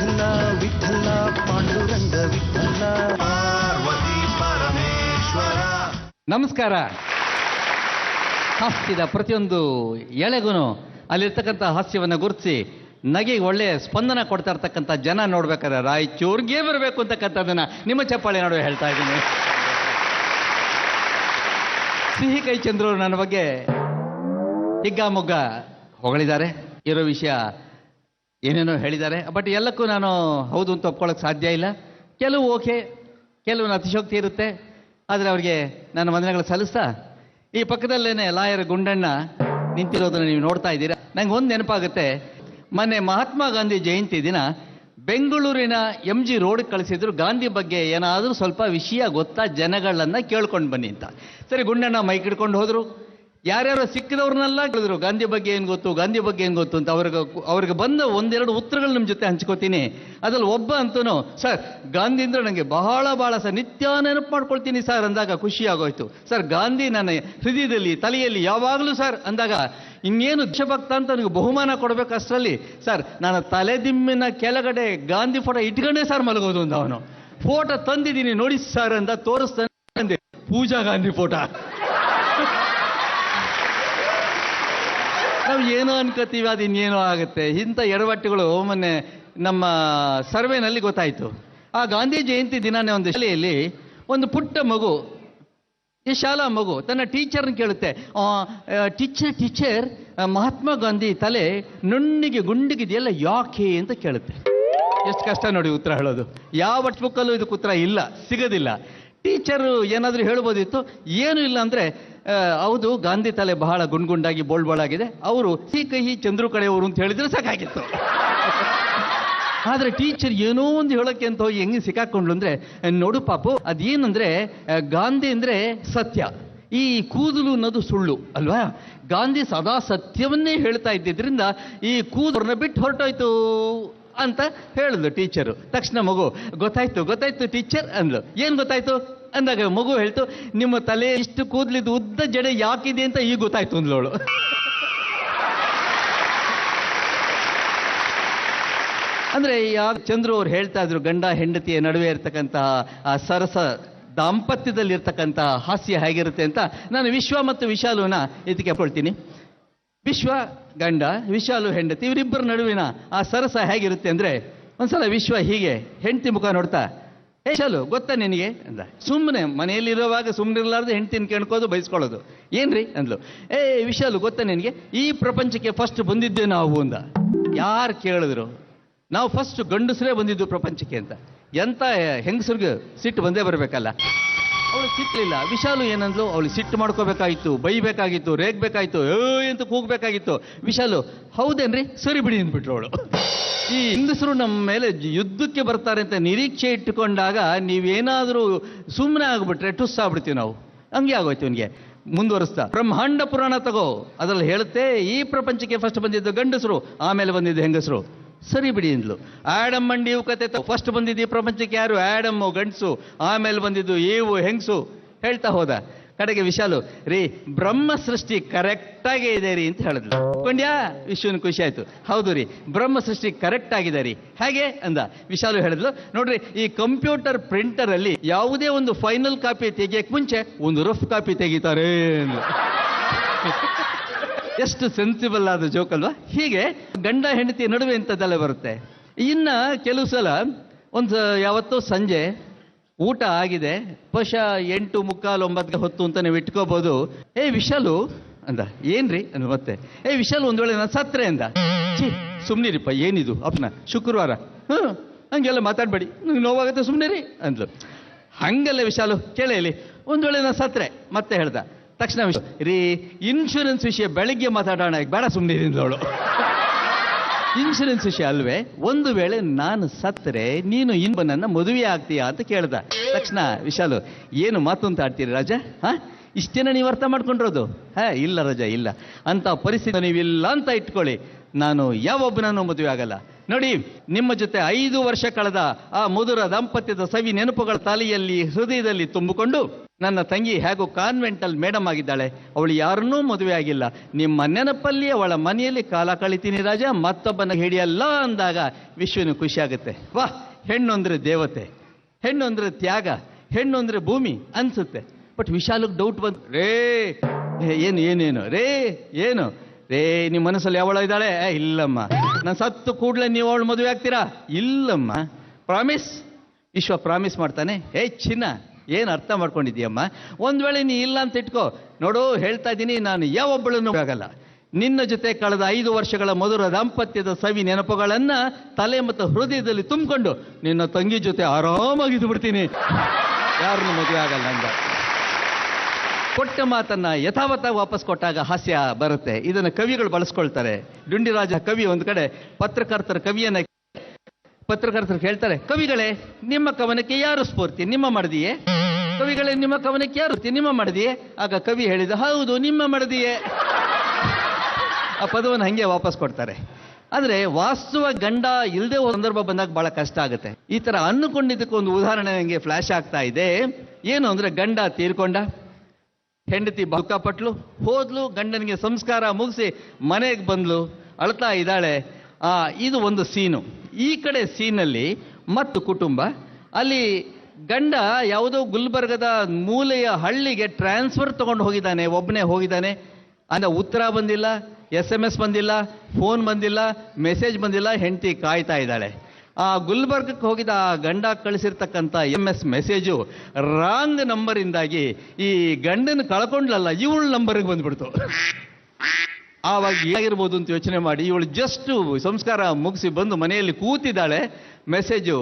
ವಿಠಲ ವಿಠಲ ಪಾಂಡುರಂಗ ವಿಠಲ ಪಾರ್ವತಿ ಪರಮೇಶ್ವರ. ನಮಸ್ಕಾರ. ಹಾಸ್ಯದ ಪ್ರತಿಯೊಂದು ಎಳೆಗೂ ಅಲ್ಲಿರ್ತಕ್ಕಂಥ ಹಾಸ್ಯವನ್ನು ಗುರುತಿಸಿ ನಗೆಗೆ ಒಳ್ಳೆಯ ಸ್ಪಂದನ ಕೊಡ್ತಾ ಇರ್ತಕ್ಕಂಥ ಜನ ನೋಡ್ಬೇಕಾದ್ರೆ ರಾಯಚೂರ್ಗೆ ಬರಬೇಕು ಅಂತಕ್ಕಂಥದ್ದನ್ನ ನಿಮ್ಮ ಚಪ್ಪಾಳೆ ನಡುವೆ ಹೇಳ್ತಾ ಇದ್ದೀನಿ. ಸಿಹಿ ಕೈ ಚಂದ್ರು ನನ್ನ ಬಗ್ಗೆ ಹಿಗ್ಗಾಮುಗ್ಗ ಹೊಗಳಿದ್ದಾರೆ, ಇರೋ ವಿಷಯ ಏನೇನೋ ಹೇಳಿದ್ದಾರೆ. ಬಟ್ ಎಲ್ಲಕ್ಕೂ ನಾನು ಹೌದು ಅಂತ ಒಪ್ಕೊಳ್ಳೋಕೆ ಸಾಧ್ಯ ಇಲ್ಲ. ಕೆಲವು ಓಕೆ, ಕೆಲವು ಅತಿಶೋಕ್ತಿ ಇರುತ್ತೆ. ಆದರೆ ಅವರಿಗೆ ನನ್ನ ವಂದನೆಗಳು ಸಲ್ಲಿಸ್ತಾ, ಈ ಪಕ್ಕದಲ್ಲೇನೆ ಲಾಯರ್ ಗುಂಡಣ್ಣ ನಿಂತಿರೋದನ್ನು ನೀವು ನೋಡ್ತಾ ಇದ್ದೀರಾ. ನಂಗೆ ಒಂದು ನೆನಪಾಗುತ್ತೆ, ಮೊನ್ನೆ ಮಹಾತ್ಮ ಗಾಂಧಿ ಜಯಂತಿ ದಿನ ಬೆಂಗಳೂರಿನ MG ರೋಡ್ ಕಳಿಸಿದ್ರು, ಗಾಂಧಿ ಬಗ್ಗೆ ಏನಾದರೂ ಸ್ವಲ್ಪ ವಿಷಯ ಗೊತ್ತಾ ಜನಗಳನ್ನ ಕೇಳ್ಕೊಂಡು ಬನ್ನಿ ಅಂತ. ಸರಿ, ಗುಂಡಣ್ಣ ಮೈಕ್ ಹಿಡ್ಕೊಂಡು ಹೋದ್ರು. ಯಾರ್ಯಾರು ಸಿಕ್ಕಿದವ್ರನ್ನೆಲ್ಲ ಕೇಳಿದ್ರು, ಗಾಂಧಿ ಬಗ್ಗೆ ಏನು ಗೊತ್ತು, ಗಾಂಧಿ ಬಗ್ಗೆ ಏನು ಗೊತ್ತು ಅಂತ. ಅವ್ರಿಗೆ ಬಂದ ಒಂದೆರಡು ಉತ್ತರಗಳು ನಿಮ್ಮ ಜೊತೆ ಹಂಚ್ಕೋತೀನಿ. ಅದ್ರಲ್ಲಿ ಒಬ್ಬ ಅಂತೂ, ಸರ್ ಗಾಂಧಿ ಅಂದ್ರೆ ನನಗೆ ಬಹಳ ಸರ್, ನಿತ್ಯ ನೆನಪು ಮಾಡ್ಕೊಳ್ತೀನಿ ಸರ್ ಅಂದಾಗ ಖುಷಿ ಆಗೋಯ್ತು. ಸರ್ ಗಾಂಧಿ ನನ್ನ ಹೃದಯದಲ್ಲಿ ತಲೆಯಲ್ಲಿ ಯಾವಾಗಲೂ ಸರ್ ಅಂದಾಗ, ಇನ್ನೇನು ದೇಶಭಕ್ತ ಅಂತ ನನಗೆ ಬಹುಮಾನ ಕೊಡಬೇಕು. ಅಷ್ಟರಲ್ಲಿ ಸರ್ ನಾನು ತಲೆದಿಮ್ಮಿನ ಕೆಳಗಡೆ ಗಾಂಧಿ ಫೋಟೋ ಇಟ್ಕೊಂಡೇ ಸರ್ ಮಲಗೋದು ಅಂದ. ಅವನು ಫೋಟೋ ತಂದಿದ್ದೀನಿ ನೋಡಿ ಸರ್ ಅಂದ, ತೋರಿಸ್ತಾನೆ ಪೂಜಾ ಗಾಂಧಿ ಫೋಟೋ. ನಾವು ಏನೋ ಅನ್ಕೋತೀವಿ, ಅದು ಇನ್ನೇನೋ ಆಗುತ್ತೆ. ಇಂಥ ಎಡವಟ್ಟುಗಳು ಮೊನ್ನೆ ನಮ್ಮ ಸರ್ವೆನಲ್ಲಿ ಗೊತ್ತಾಯಿತು. ಆ ಗಾಂಧಿ ಜಯಂತಿ ದಿನಾನೇ ಒಂದು ಶಾಲೆಯಲ್ಲಿ ಒಂದು ಪುಟ್ಟ ಮಗು, ಈ ಶಾಲಾ ಮಗು ತನ್ನ ಟೀಚರ್ನ ಕೇಳುತ್ತೆ, ಟೀಚರ್ ಮಹಾತ್ಮ ಗಾಂಧಿ ತಲೆ ನುಣ್ಣಿಗೆ ಗುಂಡಿಗಿದೆಯಲ್ಲ ಯಾಕೆ ಅಂತ ಕೇಳುತ್ತೆ. ಎಷ್ಟು ಕಷ್ಟ ನೋಡಿ ಉತ್ತರ ಹೇಳೋದು. ಯಾವ ಬುಕ್ಕಲ್ಲೂ ಇದಕ್ಕೆ ಉತ್ತರ ಇಲ್ಲ, ಸಿಗೋದಿಲ್ಲ. ಟೀಚರು ಏನಾದರೂ ಹೇಳ್ಬೋದಿತ್ತು, ಏನೂ ಇಲ್ಲ ಅಂದರೆ, ಹೌದು ಗಾಂಧಿ ತಲೆ ಬಹಳ ಗುಂಡಾಗಿ ಬೋಳ್ಬೋಳಾಗಿದೆ, ಅವರು ಕಹಿ ಚಂದ್ರು ಕಡೆಯವರು ಅಂತ ಹೇಳಿದ್ರೆ ಸಾಕಾಗಿತ್ತು. ಆದರೆ ಟೀಚರ್ ಏನೋ ಒಂದು ಹೇಳೋಕ್ಕೆ ಅಂತ ಹೋಗಿ ಹೆಂಗೆ ಸಿಕ್ಕಾಕೊಂಡ್ಲು ಅಂದರೆ, ನೋಡು ಪಾಪು ಅದೇನಂದ್ರೆ ಗಾಂಧಿ ಅಂದರೆ ಸತ್ಯ, ಈ ಕೂದಲು ಅನ್ನೋದು ಸುಳ್ಳು ಅಲ್ವಾ. ಗಾಂಧಿ ಸದಾ ಸತ್ಯವನ್ನೇ ಹೇಳ್ತಾ ಇದ್ದಿದ್ರಿಂದ ಈ ಕೂದಲನ್ನ ಬಿಟ್ಟು ಹೊರಟೋಯ್ತು ಅಂತ ಹೇಳಿದ್ಲು ಟೀಚರು. ತಕ್ಷಣ ಮಗು ಗೊತ್ತಾಯ್ತು ಟೀಚರ್ ಅಂದ್ಲು. ಏನು ಗೊತ್ತಾಯ್ತು ಅಂದಾಗ ಮಗು ಹೇಳ್ತು, ನಿಮ್ಮ ತಲೆ ಇಷ್ಟು ಕೂದಲಿದ್ದು ಉದ್ದ ಜಡೆ ಯಾಕಿದೆ ಅಂತ ಈಗ ಗೊತ್ತಾಯ್ತು ಅಂದ್ಲೋಳು. ಅಂದ್ರೆ ಯಾವ ಚಂದ್ರು ಅವ್ರು ಹೇಳ್ತಾ ಇದ್ರು, ಗಂಡ ಹೆಂಡತಿಯ ನಡುವೆ ಇರ್ತಕ್ಕಂತಹ ಆ ಸರಸ ದಾಂಪತ್ಯದಲ್ಲಿ ಇರ್ತಕ್ಕಂತಹ ಹಾಸ್ಯ ಹೇಗಿರುತ್ತೆ ಅಂತ. ನಾನು ವಿಶ್ವ ಮತ್ತು ವಿಶಾಲುನ ಇದಕ್ಕೆ ಕೊಳ್ತೀನಿ. ವಿಶ್ವ ಗಂಡ, ವಿಶಾಲು ಹೆಂಡತಿ, ಇವರಿಬ್ಬರ ನಡುವಿನ ಆ ಸರಸ ಹೇಗಿರುತ್ತೆ ಅಂದ್ರೆ, ಒಂದ್ಸಲ ವಿಶ್ವ ಹೀಗೆ ಹೆಂಡತಿ ಮುಖ ನೋಡ್ತಾ, ವಿಶಾಲು ಗೊತ್ತಾ ನಿನಗೆ ಅಂದ. ಸುಮ್ಮನೆ ಮನೆಯಲ್ಲಿರುವಾಗ ಸುಮ್ಮನೆ ಇರಲಾರ್ದು ಹೆಂಡತಿನ ಕೇಳ್ಕೋದು ಬಯಸ್ಕೊಳ್ಳೋದು. ಏನ್ರಿ ಅಂದ್ಲು. ವಿಶಾಲು ಗೊತ್ತಾ ನಿನಗೆ ಈ ಪ್ರಪಂಚಕ್ಕೆ ಫಸ್ಟ್ ಬಂದಿದ್ದೆ ನಾವು ಅಂದ. ಯಾರು ಕೇಳಿದ್ರು, ನಾವು ಫಸ್ಟ್ ಗಂಡಸರೇ ಬಂದಿದ್ದು ಪ್ರಪಂಚಕ್ಕೆ ಅಂತ. ಎಂತ ಹೆಂಗಸರಿಗೆ ಸಿಟ್ಟು ಬಂದೇ ಬರಬೇಕಲ್ಲ. ಅವಳು ಸಿಟ್ಟಲಿಲ್ಲ. ವಿಶಾಲು ಏನಂದ್ಲು, ಅವಳು ಸಿಟ್ಟು ಮಾಡ್ಕೋಬೇಕಾಗಿತ್ತು, ಬೈಬೇಕಾಗಿತ್ತು, ರೇಗ್ಬೇಕಾಯ್ತು, ಅಂತ ಕೂಗ್ಬೇಕಾಗಿತ್ತು. ವಿಶಾಲು ಹೌದೇನ್ರಿ ಸರಿ ಬಿಡಿ ಅಂದ್ಬಿಟ್ರು ಅವಳು. ಈ ಹೆಂಗಸರು ನಮ್ಮ ಮೇಲೆ ಯುದ್ಧಕ್ಕೆ ಬರ್ತಾರೆ ಅಂತ ನಿರೀಕ್ಷೆ ಇಟ್ಟುಕೊಂಡಾಗ ನೀವೇನಾದರೂ ಸುಮ್ಮನೆ ಆಗ್ಬಿಟ್ರೆ ಟುಸ್ ಆಗ್ಬಿಡ್ತೀವಿ ನಾವು. ಹಂಗೆ ಆಗೋಯ್ತು ಅವನಿಗೆ. ಮುಂದುವರಿಸ್ತಾ, ಬ್ರಹ್ಮಾಂಡ ಪುರಾಣ ತಗೋ, ಅದ್ರಲ್ಲಿ ಹೇಳುತ್ತೆ ಈ ಪ್ರಪಂಚಕ್ಕೆ ಫಸ್ಟ್ ಬಂದಿದ್ದು ಗಂಡಸರು, ಆಮೇಲೆ ಬಂದಿದ್ದು ಹೆಂಗಸರು. ಸರಿ ಬಿಡಿ ಅಂದ್ಲು. ಆಡಮ್ ಅಂಡ್ ಈವ್ ಕತೆ ಫಸ್ಟ್ ಬಂದಿದ್ದು ಈ ಪ್ರಪಂಚಕ್ಕೆ ಯಾರು, ಆಡಮ್ಮು ಗಂಡಸು, ಆಮೇಲೆ ಬಂದಿದ್ದು ಈವು ಹೆಂಗಸು ಹೇಳ್ತಾ ಹೋದ. ಕಡೆಗೆ ವಿಶಾಲು, ರೀ ಬ್ರಹ್ಮ ಸೃಷ್ಟಿ ಕರೆಕ್ಟಾಗೇ ಇದೆ ರೀ ಅಂತ ಹೇಳಿದ್ಲು. ಕೊಂಡ್ಯಾ ವಿಶ್ವನ ಖುಷಿ ಆಯ್ತು. ಹೌದು ರೀ ಬ್ರಹ್ಮ ಸೃಷ್ಟಿ ಕರೆಕ್ಟ್ ಆಗಿದೆ ರೀ. ಹೇಗೆ ಅಂದ. ವಿಶಾಲು ಹೇಳಿದ್ಲು, ನೋಡ್ರಿ ಈ ಕಂಪ್ಯೂಟರ್ ಪ್ರಿಂಟರ್ ಅಲ್ಲಿ ಯಾವುದೇ ಒಂದು ಫೈನಲ್ ಕಾಪಿ ತೆಗಿಯಕ್ಕೆ ಮುಂಚೆ ಒಂದು ರಫ್ ಕಾಪಿ ತೆಗಿತಾರೆ ಅಂದ್ಲು. ಎಷ್ಟು ಸೆನ್ಸಿಬಲ್ ಆದ ಜೋಕ್ ಅಲ್ವಾ. ಹೀಗೆ ಗಂಡ ಹೆಂಡತಿ ನಡುವೆ ಇಂಥದ್ದೆಲ್ಲ ಬರುತ್ತೆ. ಇನ್ನ ಕೆಲವು ಸಲ ಒಂದು ಯಾವತ್ತೋ ಸಂಜೆ ಊಟ ಆಗಿದೆ, ಬಹುಶಃ 8:45, 9 ಹೊತ್ತು ಅಂತ ನೀವು ಇಟ್ಕೋಬಹುದು. ವಿಶಾಲು ಅಂದ. ಏನ್ರಿ ಅಂದ. ಮತ್ತೆ ವಿಶಾಲು ಒಂದ್ ವೇಳೆ ನಾನು ಸತ್ರೆ ಅಂದ. ಸುಮ್ನಿರಿಪ್ಪ ಏನಿದು ಅಪ್ನ ಶುಕ್ರವಾರ, ಹಂಗೆಲ್ಲ ಮಾತಾಡ್ಬೇಡಿ, ನಂಗೆ ನೋವಾಗುತ್ತೆ ಸುಮ್ನೆ ರೀ ಅಂದ್ಲು. ಹಂಗಲ್ಲ ವಿಶಾಲು ಕೇಳಿ, ಒಂದ್ ವೇಳೆ ನಾನು ಸತ್ರೆ ಮತ್ತೆ ಹೇಳ್ದ. ತಕ್ಷಣ ರೀ ಇನ್ಶೂರೆನ್ಸ್ ವಿಷಯ ಬೆಳಿಗ್ಗೆ ಮಾತಾಡೋಣ, ಬೇಡ ಸುಮ್ಮನಿದ್ದವಳು. ಇನ್ಶೂರೆನ್ಸ್ ವಿಷಯ ಅಲ್ವೇ, ಒಂದು ವೇಳೆ ನಾನು ಸತ್ತರೆ ನೀನು ನನ್ನ ಮದುವೆ ಆಗ್ತೀಯಾ ಅಂತ ಕೇಳ್ದ. ತಕ್ಷಣ ವಿಶಾಲು, ಏನು ಮಾತು ಅಂತ ಆಡ್ತೀರಿ ರಾಜ, ಇಷ್ಟೇನ ನೀವು ಅರ್ಥ ಮಾಡ್ಕೊಂಡಿರೋದು? ಇಲ್ಲ ರಾಜ ಇಲ್ಲ, ಅಂತ ಪರಿಸ್ಥಿತಿ ನೀವಿಲ್ಲ ಅಂತ ಇಟ್ಕೊಳ್ಳಿ, ನಾನು ಯಾವೊಬ್ಬನನ್ನು ಮದುವೆ ಆಗಲ್ಲ. ನೋಡಿ ನಿಮ್ಮ ಜೊತೆ 5 ವರ್ಷ ಕಳೆದ ಆ ಮಧುರ ದಾಂಪತ್ಯದ ಸವಿ ನೆನಪುಗಳ ತಲೆಯಲ್ಲಿ ಹೃದಯದಲ್ಲಿ ತುಂಬಿಕೊಂಡು ನನ್ನ ತಂಗಿ ಹೇಗೂ ಕಾನ್ವೆಂಟಲ್ಲಿ ಮೇಡಮ್ ಆಗಿದ್ದಾಳೆ, ಅವಳು ಯಾರನ್ನೂ ಮದುವೆ ಆಗಿಲ್ಲ, ನಿಮ್ಮ ನೆನಪಲ್ಲಿ ಅವಳ ಮನೆಯಲ್ಲಿ ಕಾಲ ಕಳಿತೀನಿ ರಾಜ, ಮತ್ತೊಬ್ಬನ ಹಿಡಿಯಲ್ಲ ಅಂದಾಗ ವಿಶ್ವನು ಖುಷಿ ಆಗುತ್ತೆ. ವಾಹ್, ಹೆಣ್ಣು ಅಂದರೆ ದೇವತೆ, ಹೆಣ್ಣು ಅಂದರೆ ತ್ಯಾಗ, ಹೆಣ್ಣು ಅಂದರೆ ಭೂಮಿ ಅನ್ಸುತ್ತೆ. ಬಟ್ ವಿಶಾಲಕ್ಕೆ ಡೌಟ್ ಬಂತು, ರೇ ಏನೇನು ರೇ ಏನು ರೇ ನಿಮ್ಮ ಮನಸ್ಸಲ್ಲಿ ಯಾವಳ ಇದ್ದಾಳೆ? ಇಲ್ಲಮ್ಮ. ನಾನು ಸತ್ತು ಕೂಡಲೇ ನೀವು ಅವಳು ಮದುವೆ ಆಗ್ತೀರಾ? ಇಲ್ಲಮ್ಮ. ಪ್ರಾಮಿಸ್? ವಿಶ್ವ ಪ್ರಾಮಿಸ್ ಮಾಡ್ತಾನೆ. ಚಿನ್ನ ಏನು ಅರ್ಥ ಮಾಡ್ಕೊಂಡಿದ್ದೀಯಮ್ಮ? ಒಂದು ವೇಳೆ ನೀ ಇಲ್ಲ ಅಂತ ಇಟ್ಕೋ, ನೋಡು ಹೇಳ್ತಾ ಇದ್ದೀನಿ, ನಾನು ಯಾವೊಬ್ಬಳನ್ನು ಆಗಲ್ಲ. ನಿನ್ನ ಜೊತೆ ಕಳೆದ 5 ವರ್ಷಗಳ ಮಧುರ ದಾಂಪತ್ಯದ ಸವಿ ನೆನಪುಗಳನ್ನ ತಲೆ ಮತ್ತು ಹೃದಯದಲ್ಲಿ ತುಂಬಿಕೊಂಡು ನಿನ್ನ ತಂಗಿ ಜೊತೆ ಆರಾಮಾಗಿದ್ದು ಬಿಡ್ತೀನಿ, ಯಾರನ್ನು ಮದುವೆ ಆಗಲ್ಲ ಅಂದ. ಕೊಟ್ಟ ಮಾತನ್ನ ಯಥಾವತ್ತ ವಾಪಸ್ ಕೊಟ್ಟಾಗ ಹಾಸ್ಯ ಬರುತ್ತೆ. ಇದನ್ನು ಕವಿಗಳು ಬಳಸ್ಕೊಳ್ತಾರೆ. ಡುಂಡಿರಾಜ ಕವಿ ಒಂದು ಕಡೆ ಪತ್ರಕರ್ತರು ಹೇಳ್ತಾರೆ, ಕವಿಗಳೇ ನಿಮ್ಮ ಕವನಕ್ಕೆ ಯಾರು ಸ್ಫೂರ್ತಿ? ನಿಮ್ಮ ಮಡದಿಯೇ? ಕವಿಗಳೇ ನಿಮ್ಮ ಕವನಕ್ಕೆ ಯಾರು ಸ್ಫೂರ್ತಿ? ನಿಮ್ಮ ಮಡದಿಯೇ? ಆಗ ಕವಿ ಹೇಳಿದ, ಹೌದು ನಿಮ್ಮ ಮಡದಿಯೇ. ಆ ಪದವನ್ನು ಹಂಗೆ ವಾಪಸ್ ಕೊಡ್ತಾರೆ. ಆದರೆ ವಾಸ್ತವ ಗಂಡ ಇಲ್ಲದೆ ಸಂದರ್ಭ ಬಂದಾಗ ಬಹಳ ಕಷ್ಟ ಆಗುತ್ತೆ. ಈ ಥರ ಅನ್ನುಕೊಂಡಿದ್ದಕ್ಕೆ ಒಂದು ಉದಾಹರಣೆ ನನಗೆ ಫ್ಲಾಶ್ ಆಗ್ತಾ ಇದೆ. ಏನು ಅಂದರೆ, ಗಂಡ ತೀರ್ಕೊಂಡ, ಹೆಂಡತಿ ದುಃಖಪಟ್ಲು, ಹೋದ್ಲು, ಗಂಡನಿಗೆ ಸಂಸ್ಕಾರ ಮುಗಿಸಿ ಮನೆಗೆ ಬಂದ್ಲು, ಅಳ್ತಾ ಇದ್ದಾಳೆ. ಇದು ಒಂದು ಸೀನು. ಈ ಕಡೆ ಸೀನಲ್ಲಿ ಮತ್ತು ಕುಟುಂಬ, ಅಲ್ಲಿ ಗಂಡ ಯಾವುದೋ ಗುಲ್ಬರ್ಗದ ಮೂಲೆಯ ಹಳ್ಳಿಗೆ ಟ್ರಾನ್ಸ್ಫರ್ ತಗೊಂಡು ಹೋಗಿದ್ದಾನೆ, ಒಬ್ಬನೇ ಹೋಗಿದ್ದಾನೆ. ಉತ್ತರ ಬಂದಿಲ್ಲ, SMS ಬಂದಿಲ್ಲ, ಫೋನ್ ಬಂದಿಲ್ಲ, ಮೆಸೇಜ್ ಬಂದಿಲ್ಲ. ಹೆಂಡತಿ ಕಾಯ್ತಾ ಇದ್ದಾಳೆ. ಆ ಗುಲ್ಬರ್ಗಕ್ಕೆ ಹೋಗಿದ ಆ ಗಂಡ ಕಳಿಸಿರ್ತಕ್ಕಂಥ MS ಮೆಸೇಜು ರಾಂಗ್ ನಂಬರಿಂದಾಗಿ ಈ ಗಂಡನ ಕಳ್ಕೊಂಡ್ಲಲ್ಲ, ಇವಳ ನಂಬರ್ಗೆ ಬಂದ್ಬಿಡ್ತು. ಆವಾಗ ಏನಾಗಿರ್ಬೋದು ಅಂತ ಯೋಚನೆ ಮಾಡಿ, ಇವಳು ಜಸ್ಟ್ ಸಂಸ್ಕಾರ ಮುಗಿಸಿ ಬಂದು ಮನೆಯಲ್ಲಿ ಕೂತಿದ್ದಾಳೆ. ಮೆಸೇಜು,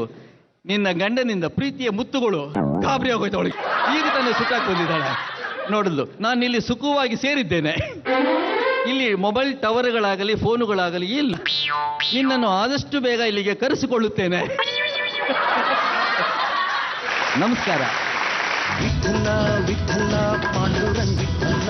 ನಿನ್ನ ಗಂಡನಿಂದ ಪ್ರೀತಿಯ ಮುತ್ತುಗಳು. ಗಾಬರಿ ಆಗೋಯ್ತು ಅವಳಿಗೆ. ಈಗ ತಾನೇ ಸುಖಕ್ಕೆ ಬಂದಿದ್ದಾಳೆ. ನೋಡಿದ್ಲು, ನಾನು ಇಲ್ಲಿ ಸುಖವಾಗಿ ಸೇರಿದ್ದೇನೆ, ಇಲ್ಲಿ ಮೊಬೈಲ್ ಟವರ್ಗಳಾಗಲಿ ಫೋನುಗಳಾಗಲಿ ಇಲ್ಲ, ನಿನ್ನನ್ನು ಆದಷ್ಟು ಬೇಗ ಇಲ್ಲಿಗೆ ಕರೆಸಿಕೊಳ್ಳುತ್ತೇನೆ. ನಮಸ್ಕಾರ. ವಿಠಲ ವಿಠಲ ಪಾಂಡುರಂಗ ವಿಠಲ.